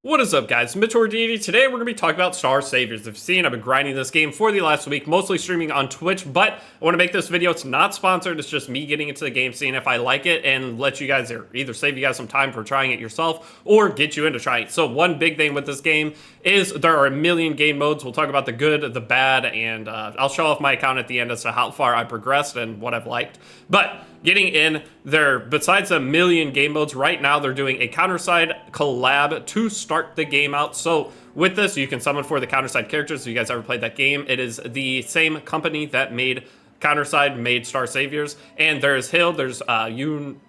What is up, guys? Mitchell or Deity. Today we're going to be talking about Star Saviors. If you've seen, I've been grinding this game for the last week, mostly streaming on Twitch, but I want to make this video. It's not sponsored. It's just me getting into the game, seeing if I like it, and let you guys either save you guys some time for trying it yourself or get you into trying it. So one big thing with this game is there are a million game modes. We'll talk about the good, the bad, and I'll show off my account at the end as to how far I progressed and what I've liked. But getting in there, besides a million game modes, right now they're doing a Counterside collab to start the game out. So with this, you can summon for the Counterside characters. If you guys ever played that game, it is the same company that made Counterside, made Star Saviors. And there's Hill, there's Humina,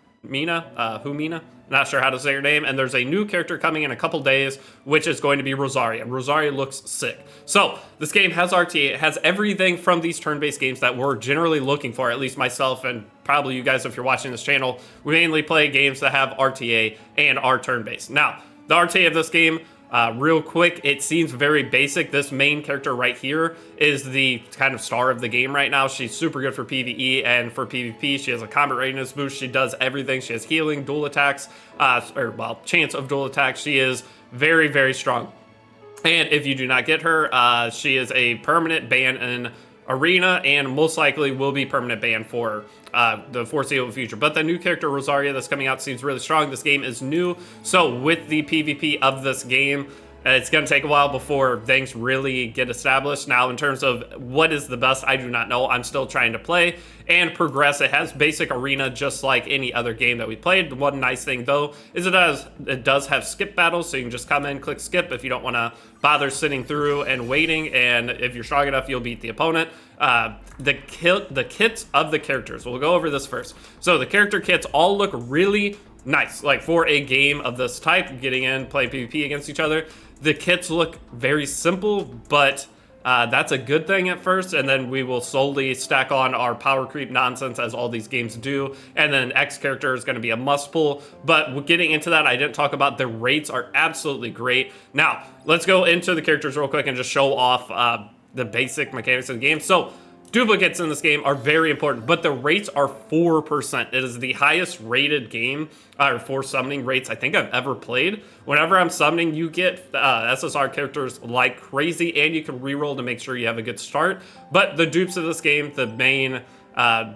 not sure how to say her name, and there's a new character coming in a couple days, which is going to be Rosaria. Rosaria looks sick. So this game has RTA, it has everything from these turn-based games that we're generally looking for, at least myself and probably you guys if you're watching this channel. We mainly play games that have RTA and are turn-based. Now, the RTA of this game, real quick, it seems very basic. This main character right here is the kind of star of the game right now. She's super good for PvE and for PvP. She has a combat readiness boost. She does everything. She has healing, dual attacks, chance of dual attacks. She is very, very strong. And if you do not get her, she is a permanent ban in Arena and most likely will be permanent ban for the foreseeable future. But the new character Rosaria that's coming out seems really strong. This game is new, so with the PvP of this game, it's going to take a while before things really get established. Now, in terms of what is the best, I do not know. I'm still trying to play and progress. It has basic arena just like any other game that we played. The one nice thing, though, is it does have skip battles, so you can just come in, click skip if you don't want to bother sitting through and waiting, and if you're strong enough, you'll beat the opponent. The kits of the characters. We'll go over this first. So the character kits all look really nice. Like for a game of this type, getting in, playing PvP against each other, the kits look very simple, but that's a good thing at first, and then we will slowly stack on our power creep nonsense as all these games do, and then X character is going to be a must pull. But getting into that, I didn't talk about the rates are absolutely great. Now, let's go into the characters real quick and just show off the basic mechanics of the game. So duplicates in this game are very important, but the rates are 4%. It is the highest rated game for summoning rates I think I've ever played. Whenever I'm summoning, you get SSR characters like crazy, and you can reroll to make sure you have a good start. But the dupes of this game, the main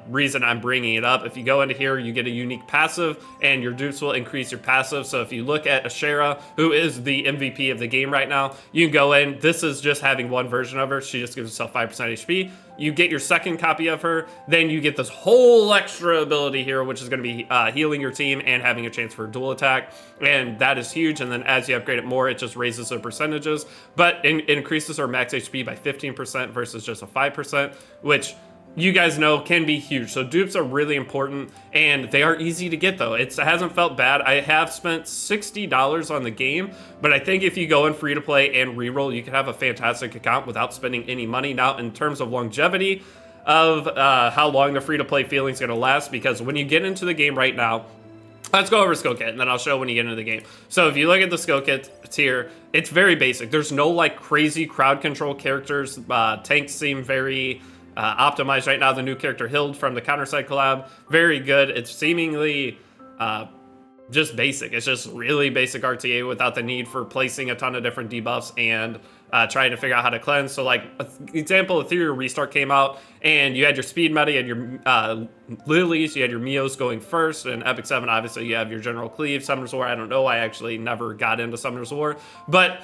reason I'm bringing it up, if you go into here, you get a unique passive, and your dupes will increase your passive. So if you look at Ashera, who is the MVP of the game right now, you can go in. This is just having one version of her. She just gives herself 5% HP. You get your second copy of her, then you get this whole extra ability here, which is going to be healing your team and having a chance for a dual attack, and that is huge. And then as you upgrade it more, it just raises the percentages, but it increases her max HP by 15% versus just a 5%, which you guys know can be huge. So dupes are really important, and they are easy to get though. It hasn't felt bad. I have spent $60 on the game, but I think if you go in free to play and reroll, you can have a fantastic account without spending any money. Now, in terms of longevity of how long the free to play feeling is going to last, because when you get into the game right now, let's go over skill kit, and then I'll show when you get into the game. So if you look at the skill kit here, it's very basic. There's no like crazy crowd control characters. Tanks seem very optimized right now. The new character Hild from the Counterside collab, very good. It's seemingly just basic. It's just really basic RTA without the need for placing a ton of different debuffs and trying to figure out how to cleanse. So like example, Ethereal Restart came out, and you had your speed meta, you had your lilies, you had your Mios going first, and Epic 7 obviously you have your General Cleave. Summoner's War, I don't know, I actually never got into Summoner's War, but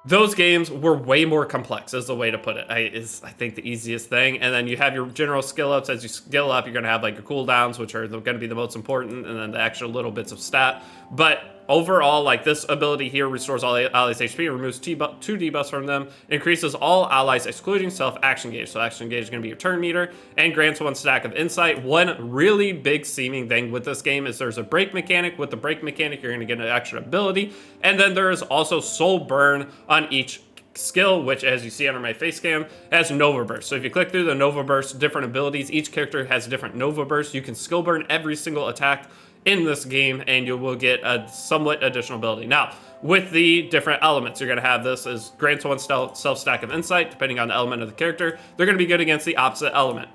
those games were way more complex, is the way to put it. Is I think the easiest thing. And then you have your general skill ups. As you skill up, you're going to have like your cooldowns, which are going to be the most important, and then the extra little bits of stat. But overall, like this ability here restores all allies HP, removes 2 debuffs from them, increases all allies excluding self action gauge. So action gauge is going to be your turn meter, and grants 1 stack of insight. One really big seeming thing with this game is there's a break mechanic. With the break mechanic, you're going to get an extra ability, and then there is also soul burn on each skill, which as you see under my face cam has Nova Burst. So if you click through the Nova Burst different abilities, each character has different Nova Burst. You can skill burn every single attack in this game, and you will get a somewhat additional ability. Now, with the different elements, you're going to have this as grants 1 self stack of insight, depending on the element of the character. They're going to be good against the opposite element.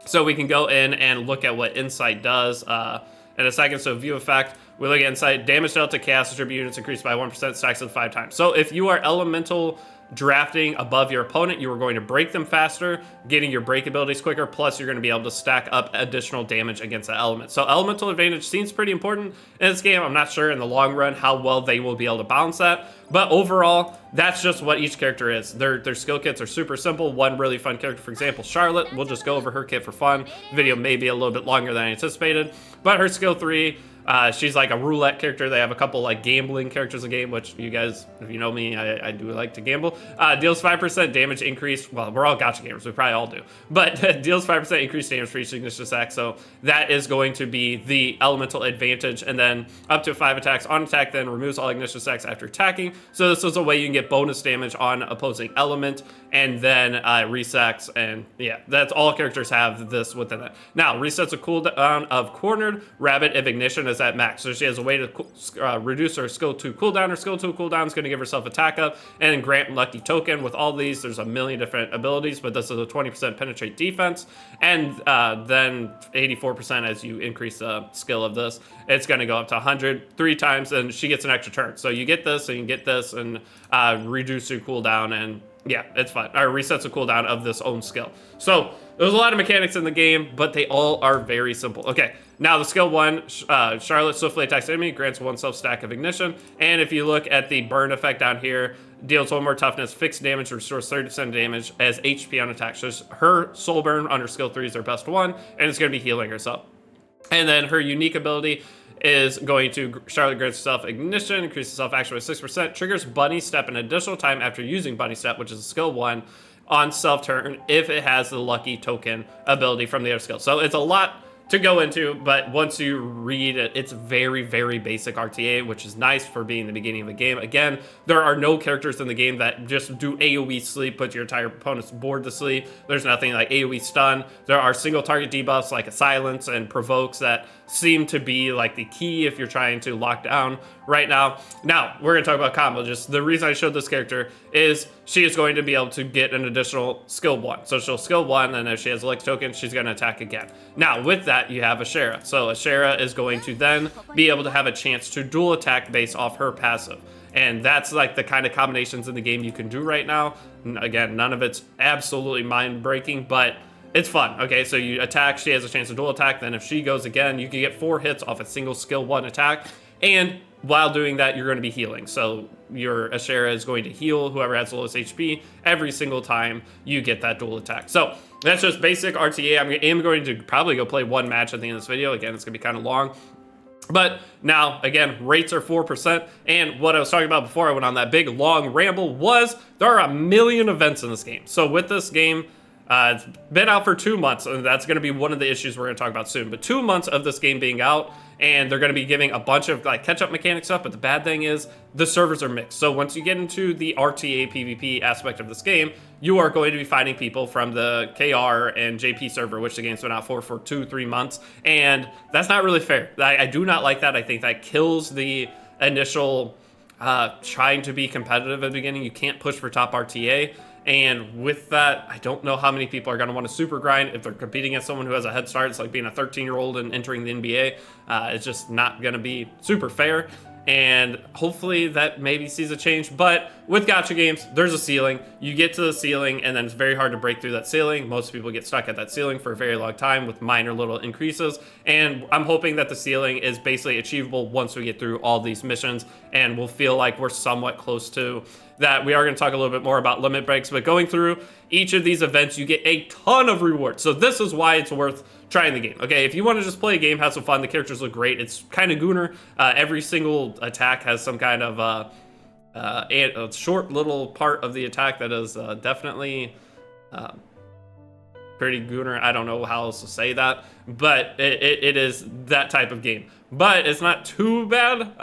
So we can go in and look at what insight does. in a second. So view effect, we look at insight, damage dealt to chaos distribute units increased by 1%, stacks of 5 times. So if you are elemental drafting above your opponent, you are going to break them faster, getting your break abilities quicker, plus you're going to be able to stack up additional damage against the element. So elemental advantage seems pretty important in this game. I'm not sure in the long run how well they will be able to balance that, but overall, that's just what each character is. Their skill kits are super simple. One really fun character, for example, Charlotte, we'll just go over her kit for fun. The video may be a little bit longer than I anticipated, but her skill 3, she's like a roulette character. They have a couple like gambling characters in the game, which you guys, if you know me, I do like to gamble. Deals 5% damage increase. Well, we're all gacha gamers. We probably all do. But deals 5% increased damage for each signature attack. So that is going to be the elemental advantage. And then up to 5 attacks on attack, then removes all ignition attacks after attacking. So this is a way you can get bonus damage on opposing element and then resets. And yeah, that's all characters have this within it. Now, resets a cooldown of Cornered. Rabbit if ignition is at max. So she has a way to reduce her skill 2 cooldown. Her skill 2 cooldown is going to give herself attack up and grant lucky token. With all these, there's a million different abilities, but this is a 20% penetrate defense. And then 84% as you increase the skill of this. It's going to go up to 100 3 times, and she gets an extra turn. So you get this, and you get this, and reduce your cooldown, and yeah, it's fun. Or resets the cooldown of this own skill. So there's a lot of mechanics in the game, but they all are very simple. Okay, now the skill 1, Charlotte swiftly attacks enemy, grants 1 self-stack of ignition. And if you look at the burn effect down here, deals 1 more toughness, fixed damage, restores 30% damage as HP on attack. So her soul burn on her skill 3 is her best one, and it's going to be healing herself. And then her unique ability is going to Charlotte grants herself ignition, increases self action by 6%, triggers bunny step an additional time after using bunny step, which is a skill 1 on self turn if it has the lucky token ability from the other skill. So it's a lot to go into, but once you read it, it's very, very basic RTA, which is nice for being the beginning of the game. Again, there are no characters in the game that just do AoE sleep, put your entire opponent's board to sleep. There's nothing like AoE stun. There are single target debuffs like a silence and provokes that seem to be like the key if you're trying to lock down right now. Now, we're going to talk about combo. Just the reason I showed this character is she is going to be able to get an additional skill 1. So she'll skill 1, and if she has a lucky token, she's going to attack again. Now, with that, you have Ashera. So Ashera is going to then be able to have a chance to dual attack based off her passive. And that's like the kind of combinations in the game you can do right now. Again, none of it's absolutely mind-breaking, but it's fun. Okay, so you attack, she has a chance to dual attack, then if she goes again, you can get 4 hits off a single skill 1 attack, and while doing that, you're going to be healing. So your Ashera is going to heal whoever has the lowest HP every single time you get that dual attack. So that's just basic RTA. I am going to probably go play 1 match at the end of this video. Again, it's going to be kind of long. But now, again, rates are 4%, and what I was talking about before I went on that big, long ramble was there are a million events in this game. So with this game, it's been out for 2 months, and that's going to be one of the issues we're going to talk about soon. But 2 months of this game being out, and they're going to be giving a bunch of like catch-up mechanic stuff, but the bad thing is the servers are mixed. So once you get into the RTA PvP aspect of this game, you are going to be fighting people from the KR and JP server, which the game's been out for 2-3 months, and that's not really fair. I do not like that. I think that kills the initial trying to be competitive at the beginning. You can't push for top RTA. And with that, I don't know how many people are going to want to super grind if they're competing against someone who has a head start. It's like being a 13-year-old and entering the NBA. It's just not going to be super fair. And hopefully that maybe sees a change. But with gacha games, there's a ceiling. You get to the ceiling, and then it's very hard to break through that ceiling. Most people get stuck at that ceiling for a very long time with minor little increases. And I'm hoping that the ceiling is basically achievable once we get through all these missions, and we'll feel like we're somewhat close to that. We are going to talk a little bit more about limit breaks, but going through each of these events, you get a ton of rewards. So this is why it's worth trying the game. Okay, if you want to just play a game, have some fun, the characters look great. It's kind of Gunner. Every single attack has some kind of a short little part of the attack that is definitely pretty Gunner. I don't know how else to say that, but it is that type of game. But it's not too bad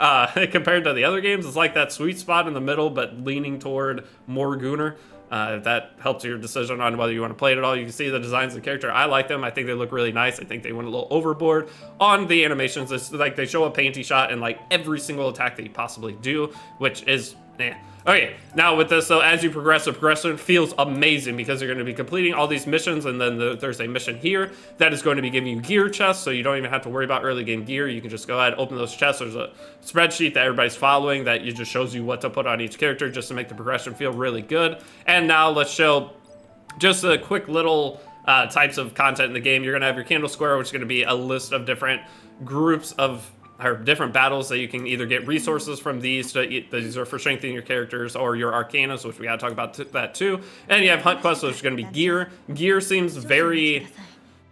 compared to the other games. It's like that sweet spot in the middle, but leaning toward more Gunner. If that helps your decision on whether you want to play it at all. You can see the designs of the character. I like them. I think they look really nice. I think they went a little overboard on the animations. It's like they show a painty shot in like every single attack that you possibly do, which is Yeah. Okay, now with this though, as you progress, the progression feels amazing because you're going to be completing all these missions, and then there's a mission here that is going to be giving you gear chests, so you don't even have to worry about early game gear. You can just go ahead, open those chests. There's a spreadsheet that everybody's following that you just shows you what to put on each character just to make the progression feel really good. And now let's show just a quick little types of content in the game. You're going to have your candle square, which is going to be a list of different groups of or different battles that you can either get resources from these. These are for strengthening your characters, or your Arcanas, which we gotta talk about that too. And you have Hunt Quests, which is gonna be gear. Gear seems very...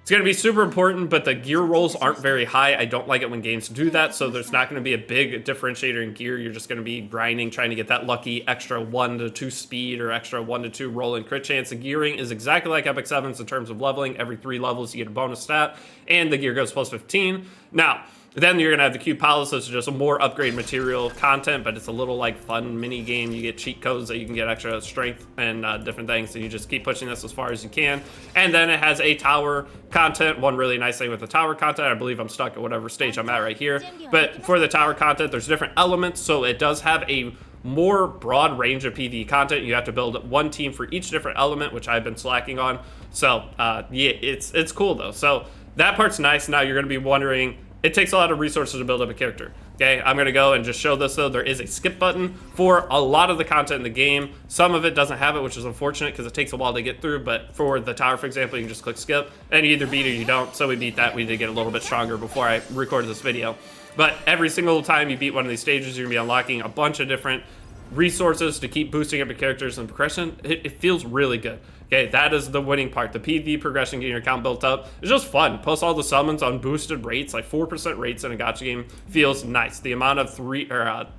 It's going to be super important, but the gear rolls aren't very high. I don't like it when games do that, so there's not going to be a big differentiator in gear. You're just going to be grinding, trying to get that lucky extra 1 to 2 speed or extra 1 to 2 roll and crit chance. The gearing is exactly like Epic 7's in terms of leveling. Every 3 levels, you get a bonus stat, and the gear goes plus 15. Now, then you're going to have the Cube Palace, so it's just a more upgrade material content, but it's a little like fun mini game. You get cheat codes that you can get extra strength and different things, and you just keep pushing this as far as you can. And then it has a tower content. One really nice thing with the tower content, I believe I'm stuck at whatever stage I'm at right here, but for the tower content, there's different elements, so it does have a more broad range of PvE content. You have to build one team for each different element, which I've been slacking on. So yeah, it's cool though. So that part's nice. Now you're going to be wondering, it takes a lot of resources to build up a character. Okay, I'm going to go and just show this though. There is a skip button for a lot of the content in the game. Some of it doesn't have it, which is unfortunate because it takes a while to get through. But for the tower, for example, you can just click skip and you either beat or you don't. So we beat that. We did get a little bit stronger before I recorded this video. But every single time you beat one of these stages, you're going to be unlocking a bunch of different resources to keep boosting up your characters and progression. It feels really good. Okay, that is the winning part. The PvP progression, getting your account built up, is just fun. Plus all the summons on boosted rates, like 4% rates in a gacha game, feels nice. The amount of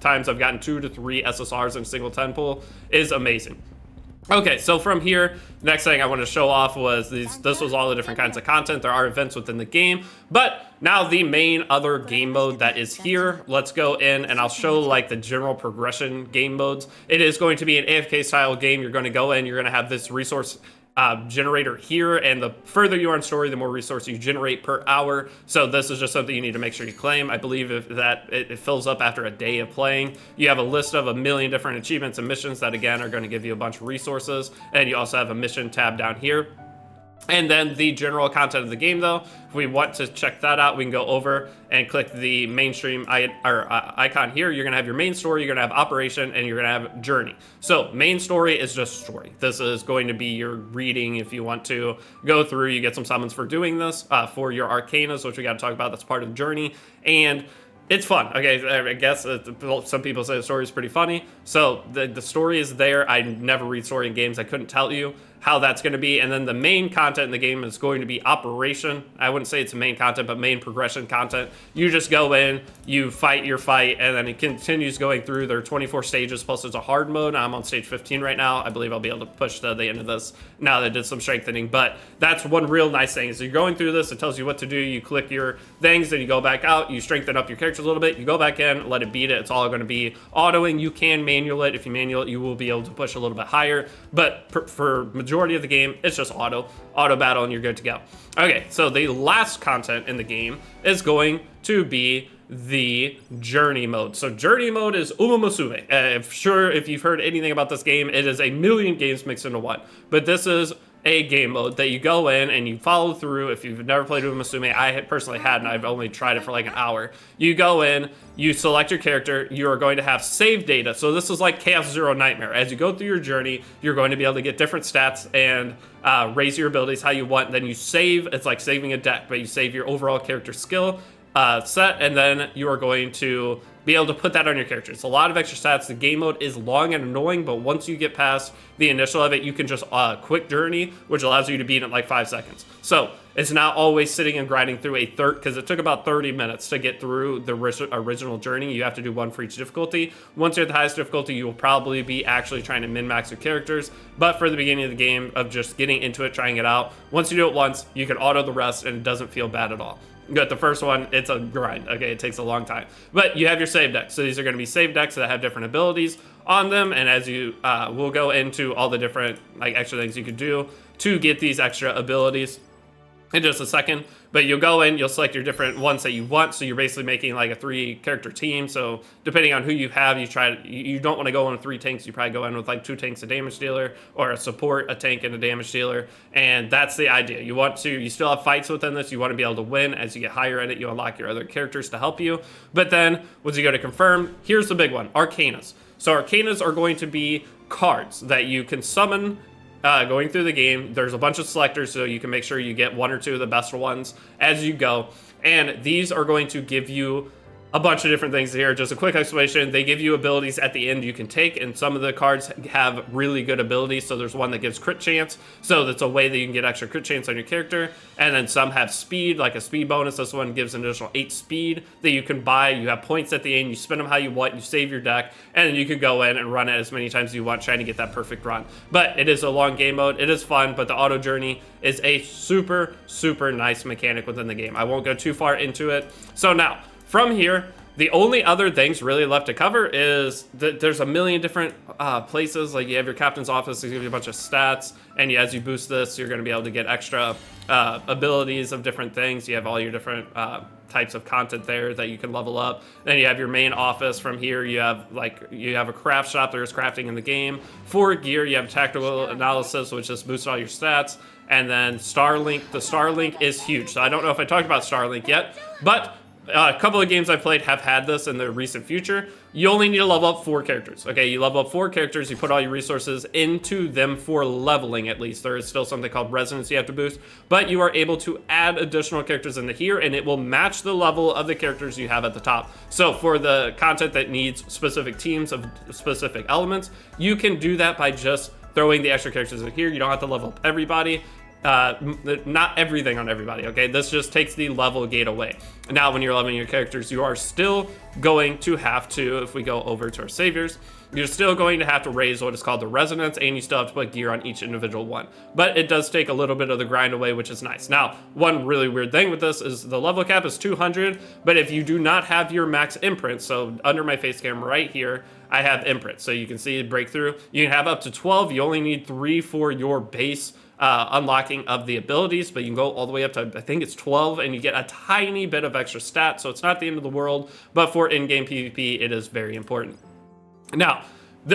times I've gotten 2 to 3 SSRs in a single 10 pull is amazing. Okay, so from here, the next thing I wanted to show off was this was all the different kinds of content. There are events within the game, but now the main other game mode that is here, let's go in and I'll show like the general progression game modes. It is going to be an AFK style game. You're going to go in, you're going to have this resource generator here, and the further you are in story, the more resources you generate per hour. So this is just something you need to make sure you claim. I believe if that it fills up after a day of playing. You have a list of 1 million different achievements and missions that again are going to give you a bunch of resources, and you also have a mission tab down here. And then the general content of the game though, if we want to check that out, we can go over and click the mainstream icon here. You're gonna have your main story, you're gonna have operation, and you're gonna have journey. So main story is just story. This is going to be your reading if you want to go through. You get some summons for doing this, for your Arcanas, which we gotta talk about, that's part of the journey. And it's fun. Okay, I guess some people say the story is pretty funny. So the story is there. I never read story in games. I couldn't tell you how that's going to be. And then the main content in the game is going to be operation. I wouldn't say it's main content, but main progression content. You just go in, you fight your fight, and then it continues going through. There are 24 stages, plus there's a hard mode. I'm on stage 15 right now. I believe I'll be able to push to the end of this now that I did some strengthening. But that's one real nice thing is you're going through this. It tells you what to do. You click your things, then you go back out. You strengthen up your character a little bit. You go back in, let it beat it. It's all going to be autoing. You can manual it. If you manual it, you will be able to push a little bit higher. But for majority of the game, it's just auto battle, and you're good to go. Okay, so the last content in the game is going to be the journey mode. So journey mode is Uma Musume. If you've heard anything about this game, it is a million games mixed into one. But this is a game mode that you go in and you follow through. If you've never played Uma Musume, I personally hadn't. I've only tried it for like an hour. You go in, you select your character, you are going to have save data. So this is like Chaos Zero Nightmare. As you go through your journey, you're going to be able to get different stats and raise your abilities how you want. Then you save, it's like saving a deck, but you save your overall character skill set, and then you are going to be able to put that on your character. It's a lot of extra stats. The game mode is long and annoying, but once you get past the initial of it, you can just quick journey, which allows you to beat it in like 5 seconds. So it's not always sitting and grinding through because it took about 30 minutes to get through the original journey. You have to do one for each difficulty. Once you're at the highest difficulty, you will probably be actually trying to min-max your characters. But for the beginning of the game of just getting into it, trying it out, once you do it once, you can auto the rest and it doesn't feel bad at all. But the first one, it's a grind. Okay, it takes a long time. But you have your save decks. So these are going to be save decks that have different abilities on them. And as you we'll go into all the different like extra things you could do to get these extra abilities. in just a second. But you'll go in, you'll select your different ones that you want. So you're basically making like a 3-character team. So depending on who you have, you don't want to go in with 3 tanks. You probably go in with like 2 tanks, a damage dealer, or a support, a tank, and a damage dealer. And that's the idea. You still have fights within this. You want to be able to win. As you get higher in it, you unlock your other characters to help you. But then once you go to confirm, here's the big one, Arcanas. So Arcanas are going to be cards that you can summon going through the game. There's a bunch of selectors, so you can make sure you get 1 or 2 of the best ones as you go. And these are going to give you a bunch of different things here. Just a quick explanation. They give you abilities at the end you can take, and some of the cards have really good abilities. So there's one that gives crit chance. So that's a way that you can get extra crit chance on your character. And then some have speed, like a speed bonus. This one gives an additional 8 speed that you can buy. You have points at the end. You spend them how you want. You save your deck, and then you can go in and run it as many times as you want, trying to get that perfect run. But it is a long game mode. It is fun, but the auto journey is a super, super nice mechanic within the game. I won't go too far into it. So now, from here, the only other things really left to cover is that there's a million different places. Like you have your captain's office, they give you a bunch of stats, and as you boost this, you're going to be able to get extra abilities of different things. You have all your different types of content there that you can level up. Then you have your main office. From here, you have a craft shop. There's crafting in the game. For gear, you have tactical analysis, which just boosts all your stats. And then Starlink. The Starlink is huge. So I don't know if I talked about Starlink yet, but a couple of games I've played have had this in the recent future. You only need to level up 4 characters. Okay, you level up 4 characters, you put all your resources into them for leveling at least. There is still something called resonance you have to boost, but you are able to add additional characters into here, and it will match the level of the characters you have at the top. So for the content that needs specific teams of specific elements, you can do that by just throwing the extra characters in here. You don't have to level up everybody. Not everything on everybody, okay? This just takes the level gate away. Now, when you're leveling your characters, you are still going to have to, if we go over to our saviors, you're still going to have to raise what is called the resonance, and you still have to put gear on each individual one. But it does take a little bit of the grind away, which is nice. Now, one really weird thing with this is the level cap is 200, but if you do not have your max imprint, so under my face cam right here, I have imprint. So you can see breakthrough. You can have up to 12. You only need 3 for your base unlocking of the abilities, but you can go all the way up to, I think it's 12, and you get a tiny bit of extra stat, so it's not the end of the world, but for in-game PvP, it is very important. Now,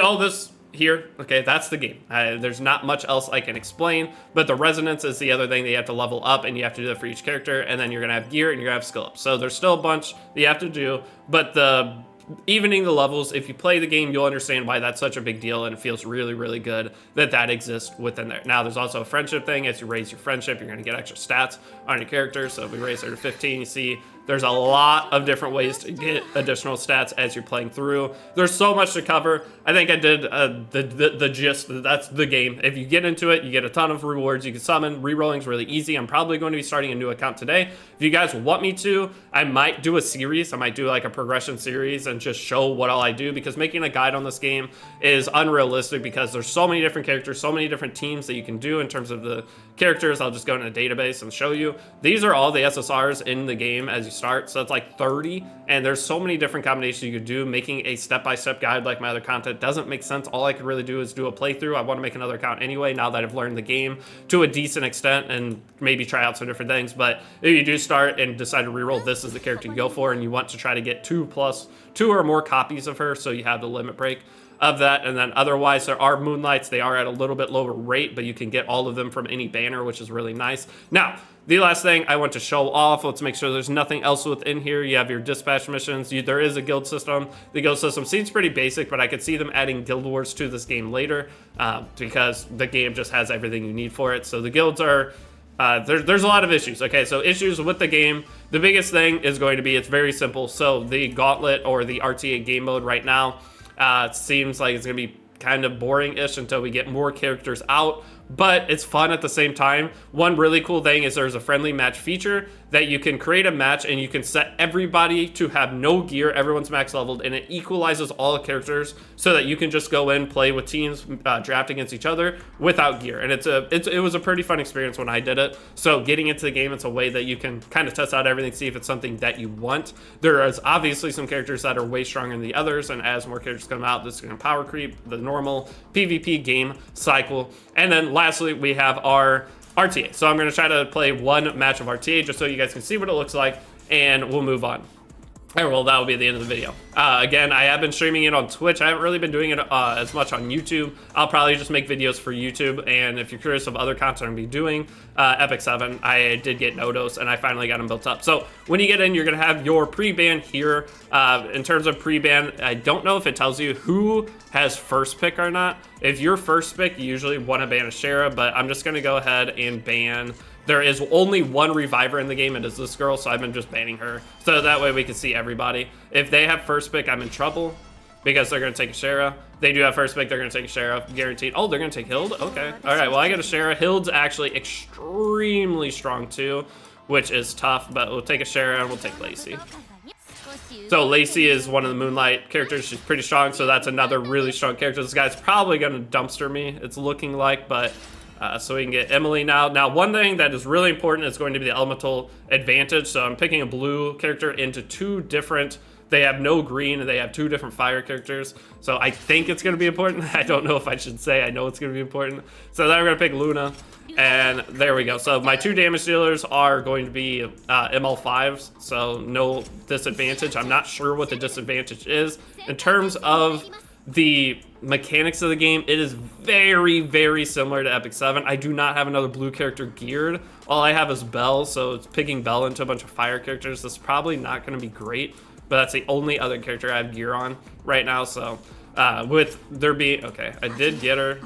all this here, okay, that's the game. There's not much else I can explain, but the resonance is the other thing that you have to level up, and you have to do that for each character, and then you're going to have gear, and you're going to have skill up. So there's still a bunch that you have to do, but the evening the levels, if you play the game, you'll understand why that's such a big deal, and it feels really, really good that exists within there. Now, there's also a friendship thing. As you raise your friendship, you're going to get extra stats on your character. So if we raise her to 15, you see there's a lot of different ways to get additional stats as you're playing through. There's so much to cover. I think I did the gist. That's the game. If you get into it, you get a ton of rewards. You can summon. Rerolling's really easy. I'm probably going to be starting a new account today. If you guys want me to, I might do a series. I might do like a progression series and just show what all I do, because making a guide on this game is unrealistic because there's so many different characters, so many different teams that you can do in terms of the characters. I'll just go in a database and show you. These are all the SSRs in the game as you start, so it's like 30, and there's so many different combinations you could do. Making a step-by-step guide like my other content doesn't make sense. All I could really do is do a playthrough. I want to make another account anyway, now that I've learned the game to a decent extent, and maybe try out some different things. But if you do start and decide to reroll, this is the character you go for, and you want to try to get 2 or more copies of her, so you have the limit break of that. And then otherwise, there are moonlights. They are at a little bit lower rate, but you can get all of them from any banner, which is really nice. Now, the last thing I want to show off, let's make sure there's nothing else within here. You have your dispatch missions. There is a guild system. The guild system seems pretty basic, but I could see them adding guild wars to this game later, because the game just has everything you need for it. So the guilds are there's a lot of issues. Okay, so issues with the game. The biggest thing is going to be, it's very simple. So the gauntlet, or the RTA game mode right now, it seems like it's going to be kind of boring-ish until we get more characters out, but it's fun at the same time. One really cool thing is there's a friendly match feature that you can create a match, and you can set everybody to have no gear. Everyone's max leveled, and it equalizes all the characters so that you can just go in, play with teams, draft against each other without gear. And it was a pretty fun experience when I did it. So getting into the game, it's a way that you can kind of test out everything, see if it's something that you want. There is obviously some characters that are way stronger than the others, and as more characters come out, this is going to power creep the normal PvP game cycle. And then lastly, we have our RTA. So I'm going to try to play one match of RTA just so you guys can see what it looks like, and we'll move on. Alright, well, that will be the end of the video. Again, I have been streaming it on Twitch. I haven't really been doing it as much on YouTube. I'll probably just make videos for YouTube, and if you're curious of other content I'm going to be doing, Epic 7, I did get Nodos, and I finally got them built up. So when you get in, you're going to have your pre-ban here. In terms of pre-ban, I don't know if it tells you who has first pick or not. If you're first pick, you usually want to ban a Shara, but I'm just going to go ahead and ban... There is only one reviver in the game, and it's this girl, so I've been just banning her. So that way we can see everybody. If they have first pick, I'm in trouble because they're going to take a Shara. They do have first pick, they're going to take a Shara, guaranteed. Oh, they're going to take Hild? Okay. All right, well, I get a Shara. Hild's actually extremely strong, too, which is tough, but we'll take a Shara and we'll take Lacey. So Lacey is one of the Moonlight characters. She's pretty strong, so that's another really strong character. This guy's probably going to dumpster me, it's looking like, but... so we can get Emily now. Now, one thing that is really important is going to be the elemental advantage. So I'm picking a blue character into two different, they have no green, and they have two different fire characters. So I think it's going to be important. I don't know if I should say I know it's going to be important. So then I'm going to pick Luna, and there we go. So my two damage dealers are going to be ML5s, so no disadvantage. I'm not sure what the disadvantage is. In terms of the mechanics of the game, it is very, very similar to Epic 7. I do not have another blue character geared. All I have is Belle, so it's picking Belle into a bunch of fire characters. This is probably not going to be great, but that's the only other character I have gear on right now. So with there being, okay, I did get her.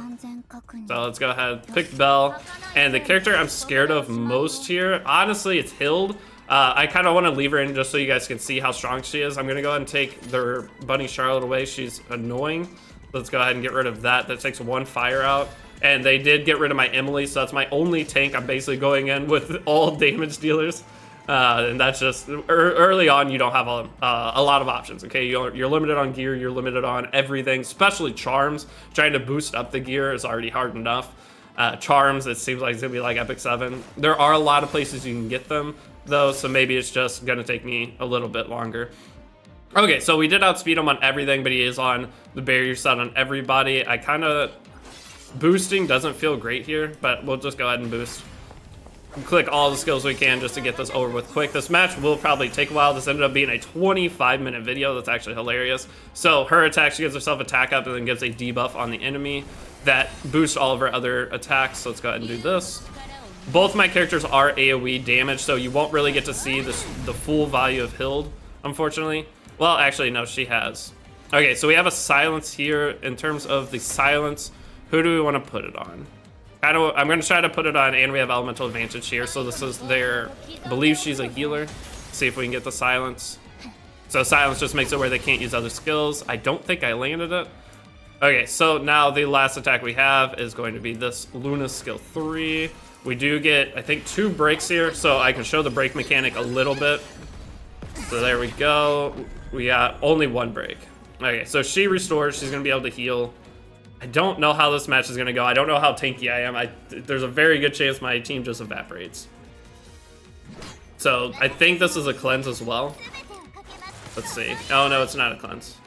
So let's go ahead, pick Belle. And the character I'm scared of most here, honestly, it's Hild. I kind of want to leave her in just so you guys can see how strong she is. I'm going to go ahead and take their Bunny Charlotte away. She's annoying. Let's go ahead and get rid of that. That takes one fire out. And they did get rid of my Emily, so that's my only tank. I'm basically going in with all damage dealers. And that's just, early on, you don't have a lot of options, okay? You're limited on gear, you're limited on everything, especially charms. Trying to boost up the gear is already hard enough. Charms, it seems like it's going to be like Epic 7. There are a lot of places you can get them, though, so maybe it's just going to take me a little bit longer. Okay, so we did outspeed him on everything, but he is on the barrier set on everybody. I kind of... Boosting doesn't feel great here, but we'll just go ahead and boost. Click all the skills we can just to get this over with quick. This match will probably take a while. This ended up being a 25-minute video. That's actually hilarious. So her attack, she gives herself attack up and then gives a debuff on the enemy that boosts all of her other attacks. So let's go ahead and do this. Both my characters are AoE damage, so you won't really get to see the full value of Hild, unfortunately. Well, actually, no, she has. Okay, so we have a silence here. In terms of the silence, who do we want to put it on? I'm going to try to put it on, and we have elemental advantage here. So this is their, I believe she's a healer. See if we can get the silence. So silence just makes it where they can't use other skills. I don't think I landed it. Okay, so now the last attack we have is going to be this Luna skill 3. We do get, I think, 2 breaks here, so I can show the break mechanic a little bit. So there we go. We got only 1 break. Okay, so she restores. She's going to be able to heal. I don't know how this match is going to go. I don't know how tanky I am. There's a very good chance my team just evaporates. So I think this is a cleanse as well. Let's see. Oh, no, it's not a cleanse.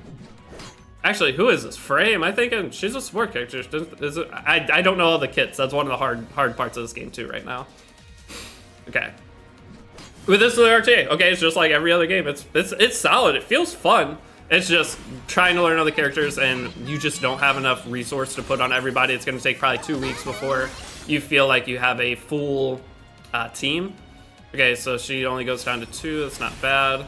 Actually, who is this? Frey? Am I thinking she's a support character? Is it, I don't know all the kits. That's one of the hard parts of this game too right now. Okay. With this RTA, okay, it's just like every other game. It's solid. It feels fun. It's just trying to learn other characters, and you just don't have enough resource to put on everybody. It's going to take probably 2 weeks before you feel like you have a full team. Okay, so she only goes down to 2. That's not bad.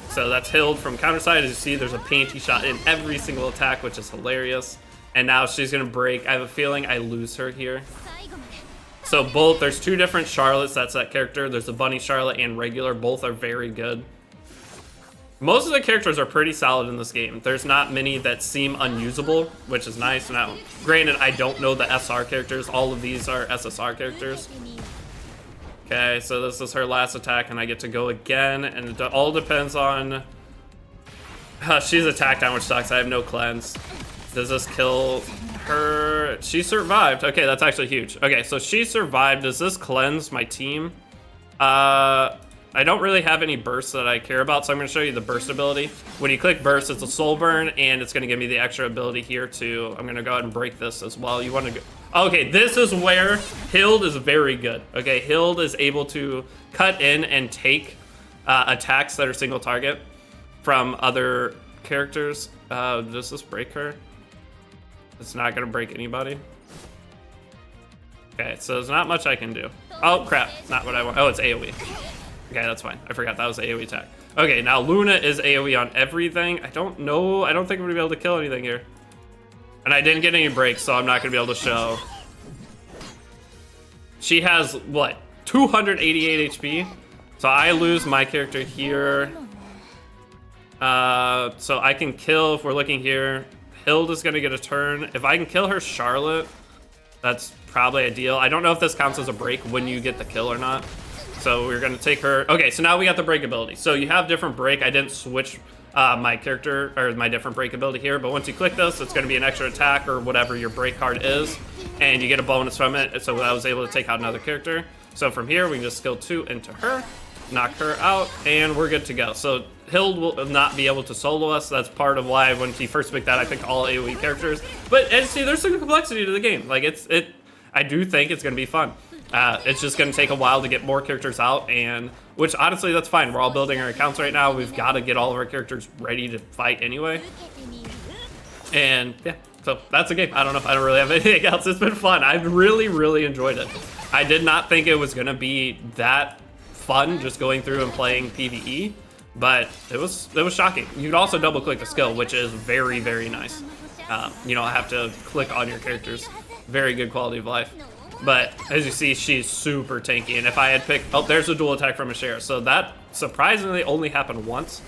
So that's Hild from counterside. As you see, there's a panty shot in every single attack, which is hilarious. And now she's going to break. I have a feeling I lose her here. So both, there's 2 different Charlottes. That's that character. There's a Bunny Charlotte and regular. Both are very good. Most of the characters are pretty solid in this game. There's not many that seem unusable, which is nice. Now, granted, I don't know the SR characters. All of these are SSR characters. Okay, so this is her last attack, and I get to go again, and it all depends on... she's attack down, which sucks. I have no cleanse. Does this kill her? She survived. Okay, that's actually huge. Okay, so she survived. Does this cleanse my team? I don't really have any bursts that I care about, so I'm going to show you the burst ability. When you click burst, it's a soul burn, and it's going to give me the extra ability here to... I'm going to go ahead and break this as well. You want to Okay, this is where Hild is very good. Okay, Hild is able to cut in and take attacks that are single target from other characters. Does this break her? It's not gonna break anybody. Okay, so there's not much I can do. Oh crap, not what I want. Oh, it's AoE. Okay, that's fine. I forgot that was AoE attack. Okay, now Luna is AoE on everything. I don't know. I don't think I'm gonna be able to kill anything here. And I didn't get any breaks, so I'm not gonna be able to show. She has, what, 288 HP? So I lose my character here. So I can kill, if we're looking here, Hild is gonna get a turn. If I can kill her Charlotte, that's probably ideal. I don't know if this counts as a break when you get the kill or not. So we're gonna take her. Okay, so now we got the break ability. So you have different break. I didn't switch my character or my different break ability here, but once you click this, it's gonna be an extra attack or whatever your break card is, and you get a bonus from it. So I was able to take out another character. So from here, we can just skill 2 into her, knock her out, and we're good to go. So Hild will not be able to solo us. That's part of why when she first picked that, I picked all AoE characters. But as you see, there's some complexity to the game. Like I do think it's gonna be fun. It's just gonna take a while to get more characters out, and which honestly, that's fine. We're all building our accounts right now. We've got to get all of our characters ready to fight anyway. And yeah, so that's the game. I don't know if I don't really have anything else. It's been fun. I've really, really enjoyed it. I did not think it was gonna be that fun just going through and playing PvE, but it was shocking. You can also double click the skill, which is very, very nice. You don't have to click on your characters. Very good quality of life. But as you see, she's super tanky. And if I had picked, oh, there's a dual attack from Ashera. So that surprisingly only happened once.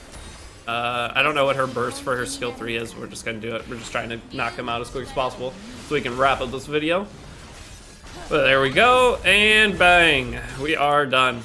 I don't know what her burst for her skill 3 is. We're just gonna do it. We're just trying to knock him out as quick as possible so we can wrap up this video. But there we go, and bang, we are done.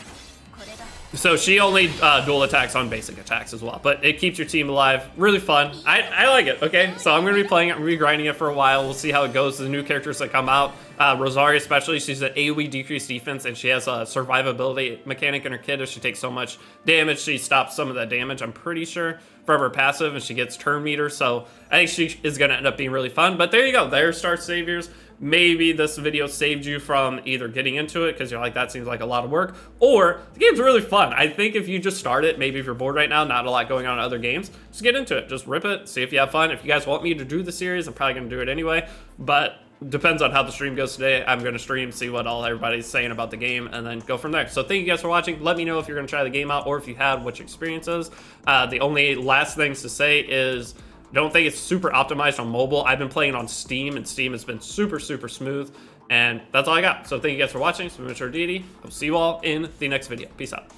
So she only dual attacks on basic attacks as well, but it keeps your team alive. Really fun. I like it, okay? So I'm gonna be playing it, I'm gonna be grinding it for a while. We'll see how it goes. The new characters that come out. Rosaria especially, she's an AoE decreased defense, and she has a survivability mechanic in her kit. If she takes so much damage, she stops some of that damage, I'm pretty sure, from her passive, and she gets turn meter. So I think she is gonna end up being really fun. But there you go, there's Star Saviors. Maybe this video saved you from either getting into it because you're like, that seems like a lot of work, or the game's really fun. I think if you just start it, maybe if you're bored right now, not a lot going on in other games, just get into it. Just rip it, see if you have fun. If you guys want me to do the series, I'm probably going to do it anyway, but depends on how the stream goes today. I'm going to stream, see what all everybody's saying about the game, and then go from there. So thank you guys for watching. Let me know if you're going to try the game out, or if you had, what your experience is. The only last things to say is, don't think it's super optimized on mobile. I've been playing on Steam, and Steam has been super, super smooth. And that's all I got. So thank you guys for watching. It's been Mr. Deity. I'll see you all in the next video. Peace out.